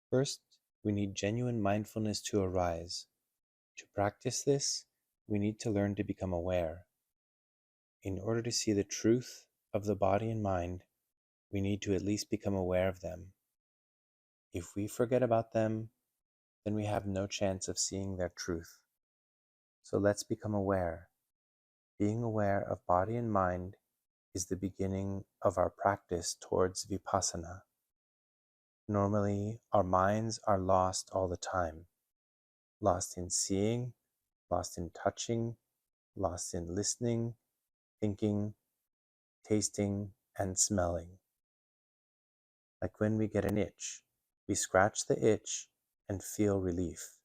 First, we need genuine mindfulness to arise. To practice this, we need to learn to become aware. In order to see the truth of the body and mind, we need to at least become aware of them. If we forget about them, then we have no chance of seeing their truth. So let's become aware. Being aware of body and mind is the beginning of our practice towards vipassana. Normally, our minds are lost all the time. Lost in seeing, lost in touching, lost in listening, thinking, tasting, and smelling. Like when we get an itch, we scratch the itch and feel relief.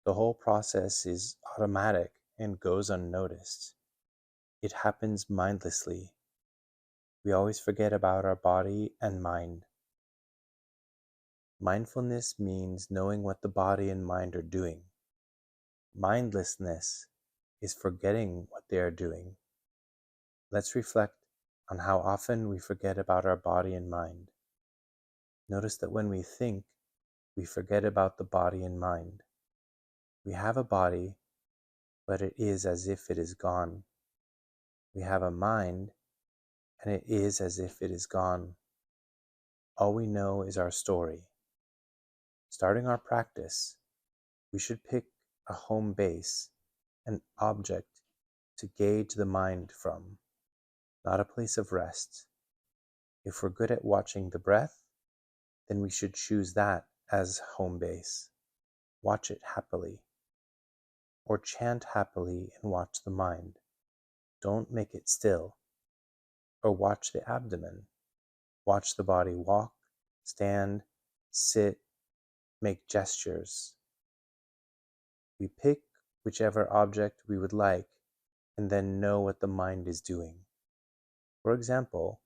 The whole process is automatic and goes unnoticed. It happens mindlessly. We always forget about our body and mind. Mindfulness means knowing what the body and mind are doing. Mindlessness is forgetting what they are doing. Let's reflect on how often we forget about our body and mind. Notice that when we think, we forget about the body and mind. We have a body, but it is as if it is gone. We have a mind, and it is as if it is gone. All we know is our story. Starting our practice, we should pick a home base, an object to gauge the mind from, not a place of rest. If we're good at watching the breath, then we should choose that as home base. Watch it happily. Or chant happily and watch the mind. Don't make it still. Or watch the abdomen. Watch the body walk, stand, sit, make gestures. We pick whichever object we would like and then know what the mind is doing. For example,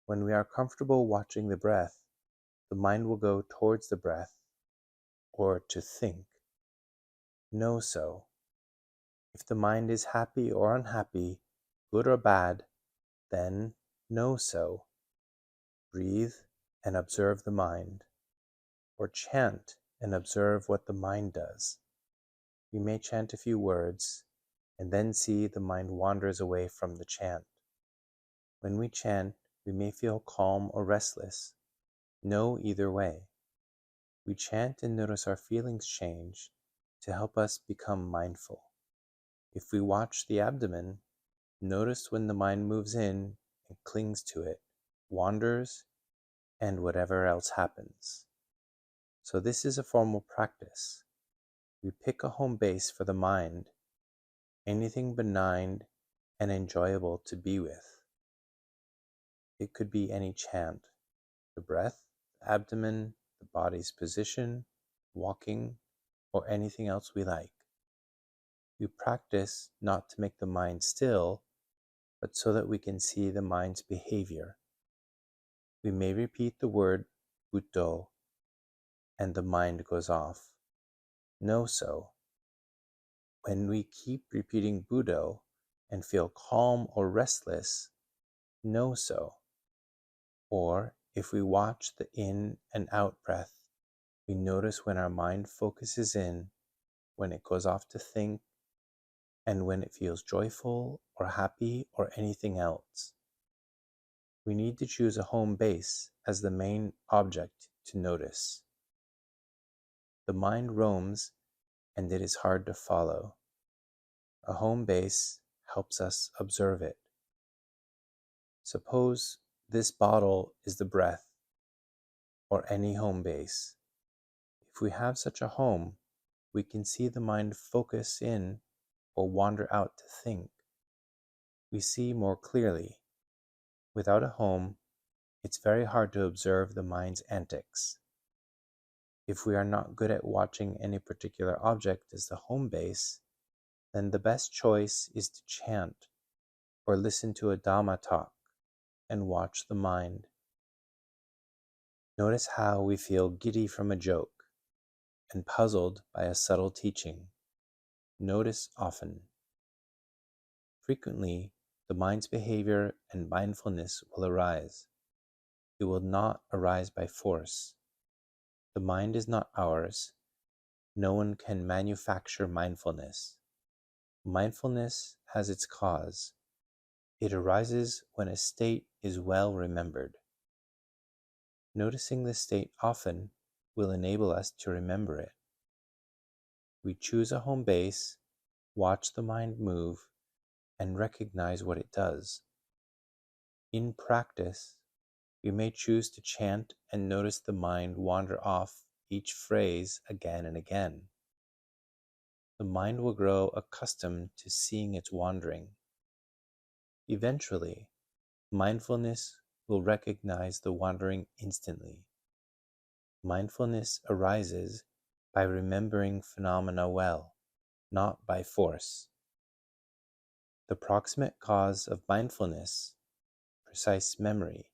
when we are comfortable watching the breath, the mind will go towards the breath or to think. Know so. If the mind is happy or unhappy, good or bad, then know so. Breathe and observe the mind, or chant and observe what the mind does. We may chant a few words, and then see the mind wanders away from the chant. When we chant, we may feel calm or restless. Know either way. We chant and notice our feelings change to help us become mindful. If we watch the abdomen, notice when the mind moves in and clings to it, wanders, and whatever else happens. So this is a formal practice. We pick a home base for the mind, anything benign and enjoyable to be with. It could be any chant, the breath, the abdomen, the body's position, walking, or anything else we like. We practice not to make the mind still, but so that we can see the mind's behavior. We may repeat the word Buddho, and the mind goes off. Know so. When we keep repeating Buddho and feel calm or restless, know so. Or if we watch the in and out breath, we notice when our mind focuses in, when it goes off to think, and when it feels joyful or happy or anything else. We need to choose a home base as the main object to notice. The mind roams and it is hard to follow. A home base helps us observe it. Suppose this bottle is the breath, or any home base. If we have such a home, we can see the mind focus in or wander out to think. We see more clearly. Without a home, it's very hard to observe the mind's antics. If we are not good at watching any particular object as the home base, then the best choice is to chant or listen to a Dhamma talk and watch the mind. Notice how we feel giddy from a joke and puzzled by a subtle teaching. Notice often. Frequently, the mind's behavior and mindfulness will arise. It will not arise by force. The mind is not ours. No one can manufacture mindfulness. Mindfulness has its cause. It arises when a state is well remembered. Noticing this state often will enable us to remember it. We choose a home base, watch the mind move, and recognize what it does. In practice, we may choose to chant and notice the mind wander off each phrase again and again. The mind will grow accustomed to seeing its wandering. Eventually, mindfulness will recognize the wandering instantly. Mindfulness arises by remembering phenomena well, not by force. The proximate cause of mindfulness, precise memory,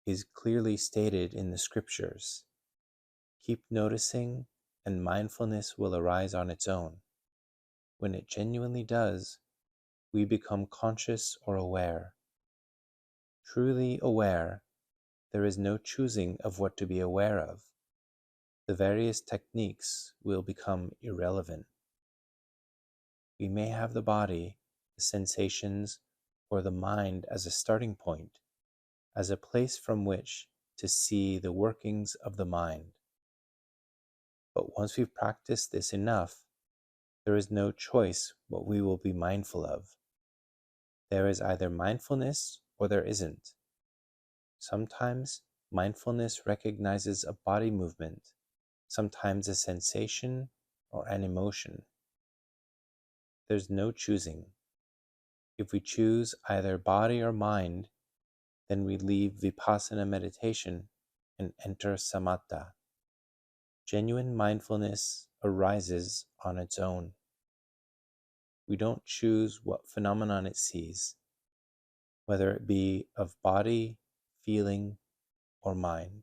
is clearly stated in the scriptures. Keep noticing, and mindfulness will arise on its own. When it genuinely does, we become conscious or aware. Truly aware, there is no choosing of what to be aware of. The various techniques will become irrelevant. We may have the body, the sensations, or the mind as a starting point, as a place from which to see the workings of the mind. But once we've practiced this enough, there is no choice what we will be mindful of. There is either mindfulness or there isn't. Sometimes mindfulness recognizes a body movement, sometimes a sensation or an emotion. There's no choosing. If we choose either body or mind, then we leave vipassana meditation and enter samatha. Genuine mindfulness arises on its own. We don't choose what phenomenon it sees, whether it be of body, feeling, or mind.